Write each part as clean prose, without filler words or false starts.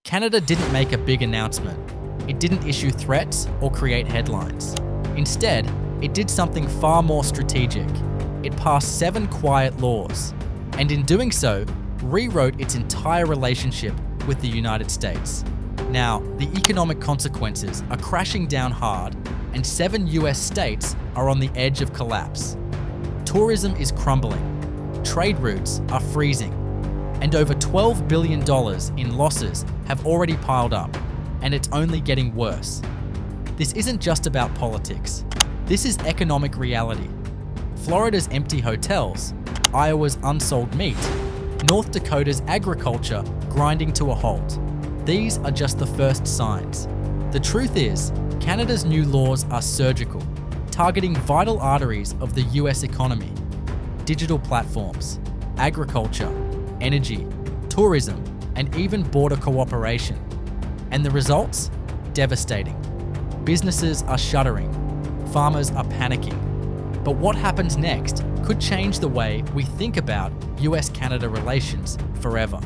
Canada didn't make a big announcement. It didn't issue threats or create headlines. Instead, it did something far more strategic. It passed 7 quiet laws, and in doing so, rewrote its entire relationship with the United States. Now, the economic consequences are crashing down hard, and 7 US states are on the edge of collapse. Tourism is crumbling, trade routes are freezing, and over $12 billion in losses have already piled up, and it's only getting worse. This isn't just about politics. This is economic reality. Florida's empty hotels, Iowa's unsold meat, North Dakota's agriculture grinding to a halt. These are just the first signs. The truth is, Canada's new laws are surgical, targeting vital arteries of the US economy: digital platforms, agriculture, energy, tourism, and even border cooperation. And the results? Devastating. Businesses are shuttering. Farmers are panicking. But what happens next could change the way we think about US-Canada relations forever.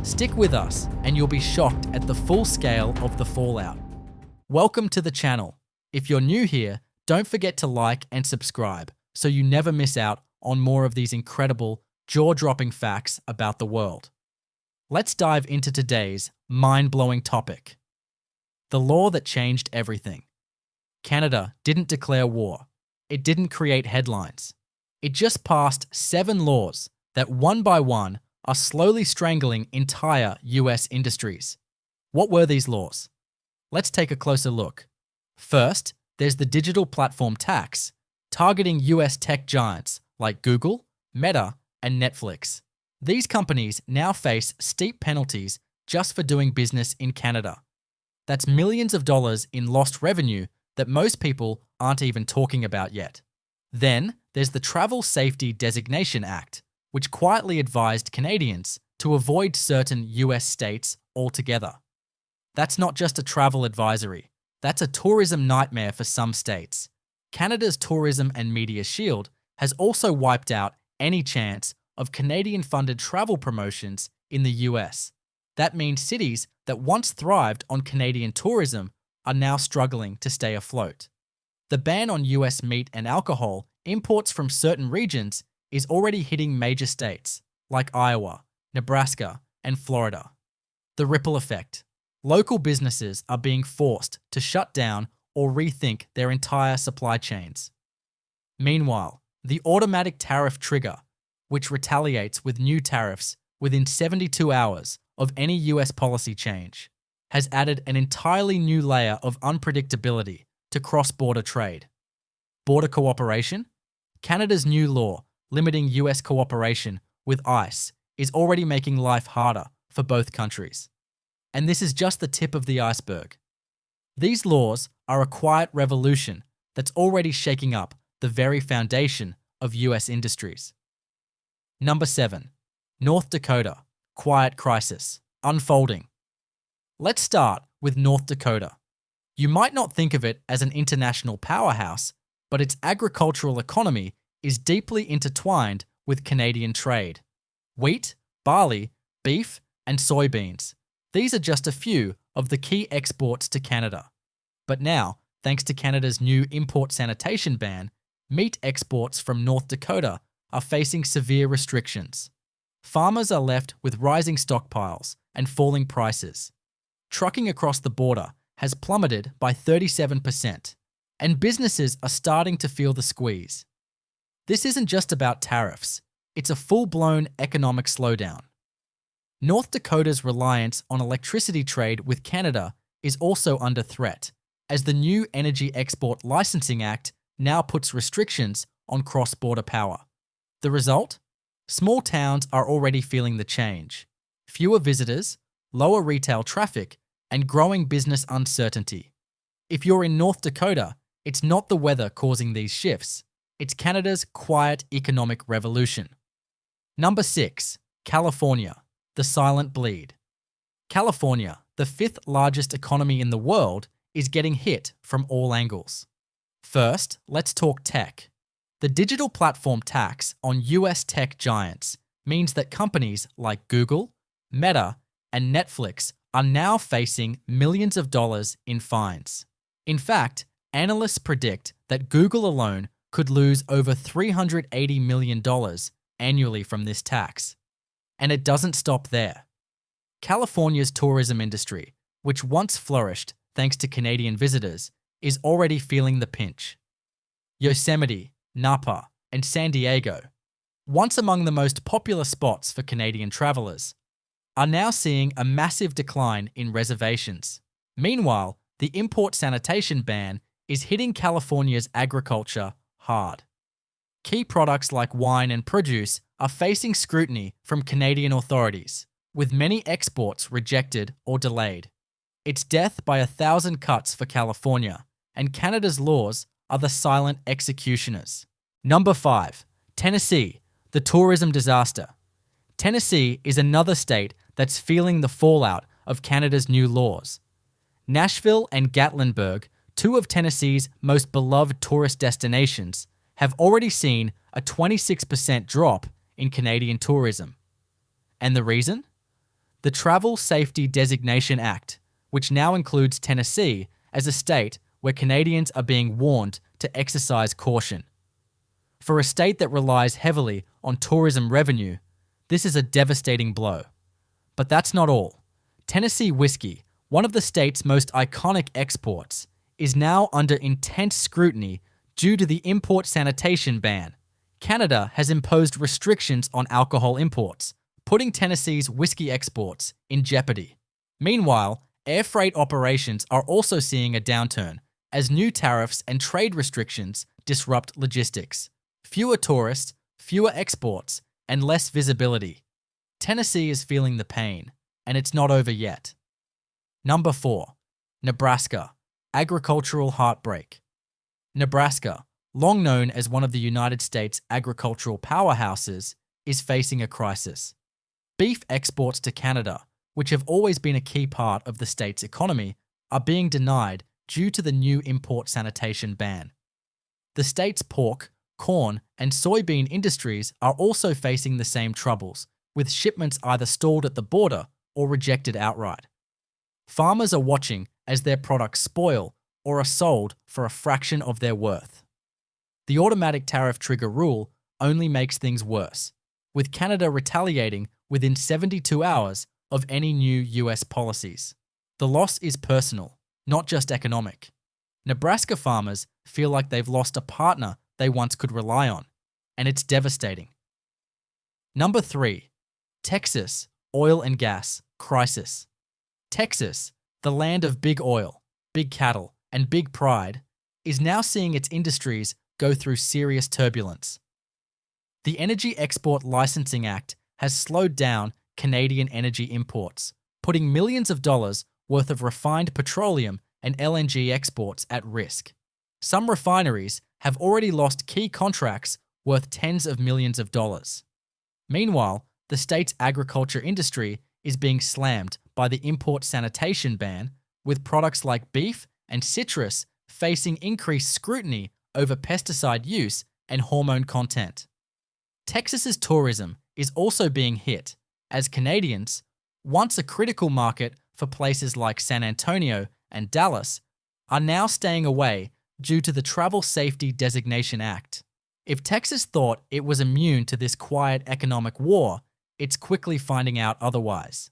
Stick with us and you'll be shocked at the full scale of the fallout. Welcome to the channel. If you're new here, don't forget to like and subscribe so you never miss out on more of these incredible, jaw-dropping facts about the world. Let's dive into today's mind-blowing topic. The law that changed everything. Canada didn't declare war. It didn't create headlines. It just passed 7 laws that one by one are slowly strangling entire US industries. What were these laws? Let's take a closer look. First, there's the digital platform tax, targeting US tech giants like Google, Meta, and Netflix. These companies now face steep penalties just for doing business in Canada. That's millions of dollars in lost revenue that most people aren't even talking about yet. Then, there's the Travel Safety Designation Act, which quietly advised Canadians to avoid certain US states altogether. That's not just a travel advisory, that's a tourism nightmare for some states. Canada's Tourism and Media Shield has also wiped out any chance of Canadian-funded travel promotions in the US. That means cities that once thrived on Canadian tourism are now struggling to stay afloat. The ban on US meat and alcohol imports from certain regions is already hitting major states like Iowa, Nebraska, and Florida. The ripple effect. Local businesses are being forced to shut down or rethink their entire supply chains. Meanwhile, the automatic tariff trigger, which retaliates with new tariffs within 72 hours of any US policy change, has added an entirely new layer of unpredictability to cross-border trade. Border cooperation? Canada's new law limiting US cooperation with ICE is already making life harder for both countries. And this is just the tip of the iceberg. These laws are a quiet revolution that's already shaking up the very foundation of US industries. Number 7. North Dakota. Quiet crisis. Unfolding. Let's start with North Dakota. You might not think of it as an international powerhouse, but its agricultural economy is deeply intertwined with Canadian trade. Wheat, barley, beef, and soybeans. These are just a few of the key exports to Canada. But now, thanks to Canada's new import sanitation ban, meat exports from North Dakota are facing severe restrictions. Farmers are left with rising stockpiles and falling prices. Trucking across the border has plummeted by 37%, and businesses are starting to feel the squeeze. This isn't just about tariffs, it's a full-blown economic slowdown. North Dakota's reliance on electricity trade with Canada is also under threat, as the new Energy Export Licensing Act now puts restrictions on cross-border power. The result? Small towns are already feeling the change. Fewer visitors, lower retail traffic, and growing business uncertainty. If you're in North Dakota, it's not the weather causing these shifts. It's Canada's quiet economic revolution. Number 6. California. The silent bleed. California, the 5th largest economy in the world, is getting hit from all angles. First, let's talk tech. The digital platform tax on US tech giants means that companies like Google, Meta, and Netflix are now facing millions of dollars in fines. In fact, analysts predict that Google alone could lose over $380 million annually from this tax. And it doesn't stop there. California's tourism industry, which once flourished thanks to Canadian visitors, is already feeling the pinch. Yosemite, Napa, and San Diego, once among the most popular spots for Canadian travelers, are now seeing a massive decline in reservations. Meanwhile, the import sanitation ban is hitting California's agriculture hard. Key products like wine and produce are facing scrutiny from Canadian authorities, with many exports rejected or delayed. It's death by 1,000 cuts for California, and Canada's laws are the silent executioners. Number 5. Tennessee, the tourism disaster. Tennessee is another state that's feeling the fallout of Canada's new laws. Nashville and Gatlinburg, two of Tennessee's most beloved tourist destinations, have already seen a 26% drop in Canadian tourism. And the reason? The Travel Safety Designation Act, which now includes Tennessee as a state where Canadians are being warned to exercise caution. For a state that relies heavily on tourism revenue, this is a devastating blow. But that's not all. Tennessee whiskey, one of the state's most iconic exports, is now under intense scrutiny due to the import sanitation ban. Canada has imposed restrictions on alcohol imports, putting Tennessee's whiskey exports in jeopardy. Meanwhile, air freight operations are also seeing a downturn as new tariffs and trade restrictions disrupt logistics. Fewer tourists, fewer exports, and less visibility. Tennessee is feeling the pain, and it's not over yet. Number 4. Nebraska, agricultural heartbreak. Nebraska, long known as one of the United States' agricultural powerhouses, is facing a crisis. Beef exports to Canada, which have always been a key part of the state's economy, are being denied due to the new import sanitation ban. The state's pork, corn, and soybean industries are also facing the same troubles, with shipments either stalled at the border or rejected outright. Farmers are watching as their products spoil or are sold for a fraction of their worth. The automatic tariff trigger rule only makes things worse, with Canada retaliating within 72 hours of any new US policies. The loss is personal, not just economic. Nebraska farmers feel like they've lost a partner they once could rely on, and it's devastating. Number 3. Texas, oil and gas crisis. Texas, the land of big oil, big cattle, and big pride, is now seeing its industries go through serious turbulence. The Energy Export Licensing Act has slowed down Canadian energy imports, putting millions of dollars worth of refined petroleum and LNG exports at risk. Some refineries have already lost key contracts worth tens of millions of dollars. Meanwhile, the state's agriculture industry is being slammed by the import sanitation ban, with products like beef and citrus facing increased scrutiny over pesticide use and hormone content. Texas's tourism is also being hit, as Canadians, once a critical market for places like San Antonio and Dallas, are now staying away due to the Travel Safety Designation Act. If Texas thought it was immune to this quiet economic war, it's quickly finding out otherwise.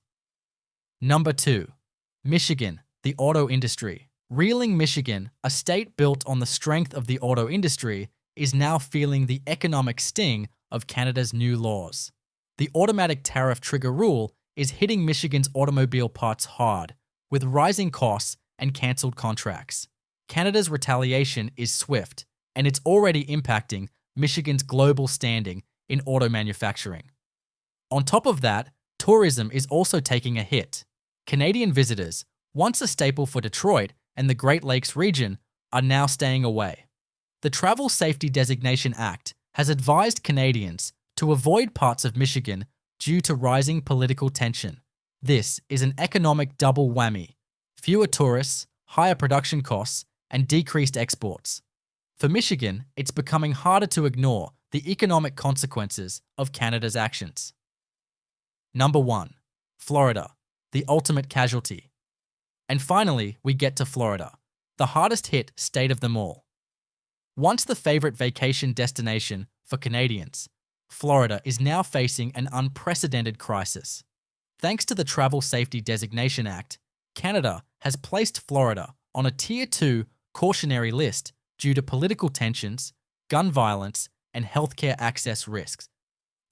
Number 2. Michigan, the auto industry. Reeling Michigan, a state built on the strength of the auto industry, is now feeling the economic sting of Canada's new laws. The automatic tariff trigger rule is hitting Michigan's automobile parts hard, with rising costs and cancelled contracts. Canada's retaliation is swift, and it's already impacting Michigan's global standing in auto manufacturing. On top of that, tourism is also taking a hit. Canadian visitors, once a staple for Detroit and the Great Lakes region, are now staying away. The Travel Safety Designation Act has advised Canadians to avoid parts of Michigan due to rising political tension. This is an economic double whammy: fewer tourists, higher production costs, and decreased exports. For Michigan, it's becoming harder to ignore the economic consequences of Canada's actions. Number 1. Florida, the ultimate casualty. And finally, we get to Florida, the hardest hit state of them all. Once the favorite vacation destination for Canadians, Florida is now facing an unprecedented crisis. Thanks to the Travel Safety Designation Act, Canada has placed Florida on a Tier 2 cautionary list due to political tensions, gun violence, and healthcare access risks.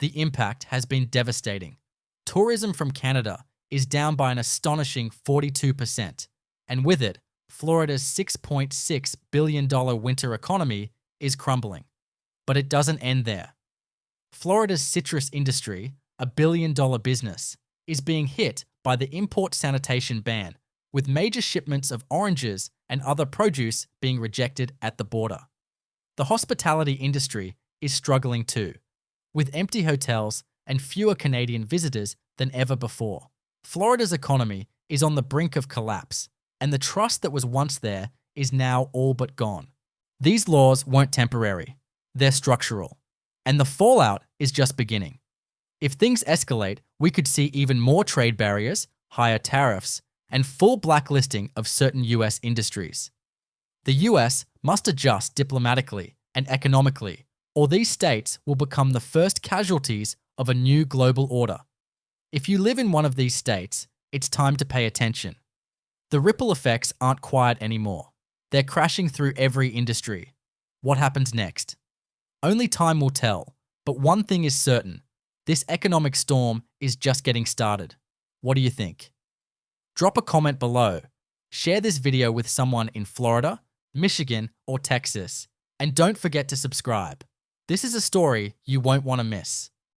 The impact has been devastating. Tourism from Canada is down by an astonishing 42%, and with it, Florida's $6.6 billion winter economy is crumbling. But it doesn't end there. Florida's citrus industry, a billion-dollar business, is being hit by the import sanitation ban, with major shipments of oranges and other produce being rejected at the border. The hospitality industry is struggling too, with empty hotels and fewer Canadian visitors than ever before. Florida's economy is on the brink of collapse, and the trust that was once there is now all but gone. These laws weren't temporary, they're structural, and the fallout is just beginning. If things escalate, we could see even more trade barriers, higher tariffs, and full blacklisting of certain US industries. The US must adjust diplomatically and economically, or these states will become the first casualties of a new global order. If you live in one of these states, it's time to pay attention. The ripple effects aren't quiet anymore. They're crashing through every industry. What happens next? Only time will tell, but one thing is certain. This economic storm is just getting started. What do you think? Drop a comment below. Share this video with someone in Florida, Michigan, or Texas. And don't forget to subscribe. This is a story you won't want to miss.